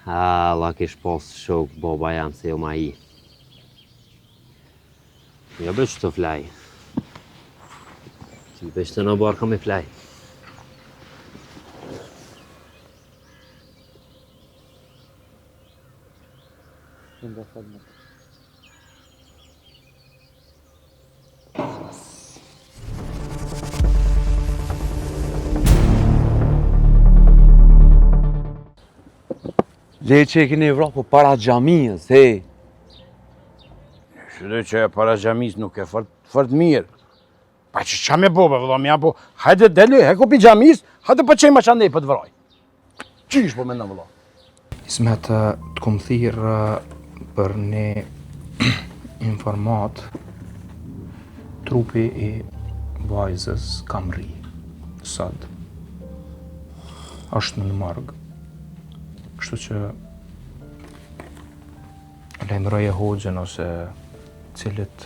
Allah kish pas shok baba jam se jo ma i. Jo bësh të flaj. Që bësh të në barë kam i flaj. Le që e keni vra po para gjamiës, he? Shëdoj që e para gjamis nuk e fort mirë. Pa që qa me bobe, vëllam, ja po, hajde deli, heko pi gjamis, hajde po qej ma qa nej për të vraj. Qish po me në vëllam? Ismet, të kom thirë për një informat, trupi i vajzës kam ri, sot. Është në margë. Kështu që lejmëroje hoxhën ose cilët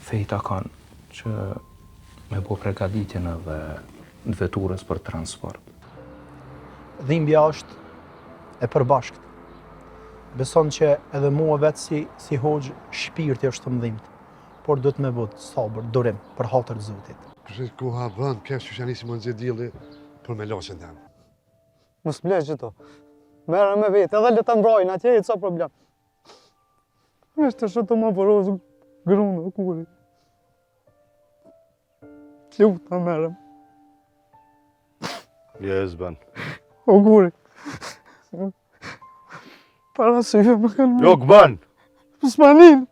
fejta kanë që me bo pregaditjen edhe në veturës për transport. Dhimbja është e përbashkët. Beson që edhe mua vetë si hoxh shpirti është të mdhimët, por do të me bëtë sabër, durim, për hatër të Zotit. Kështë ku ha bënd, kështë që shanisi më nëzirë dili për me lasën të më. Mos blesh gjitho. Merë me vetë, edhe le të mbrojnë atje, e ca problem. Është që të më përozë grunë, kuri. Luta merëm. Jes, ban. O kuri. Para syve më kanë më. Lok, ban! S'manin.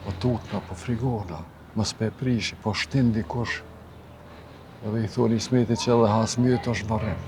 Po tutna, po frigona, mos pe prishi, po shtin dikush. Edhe i thoni Ismetit që edhe hasmyet është varem.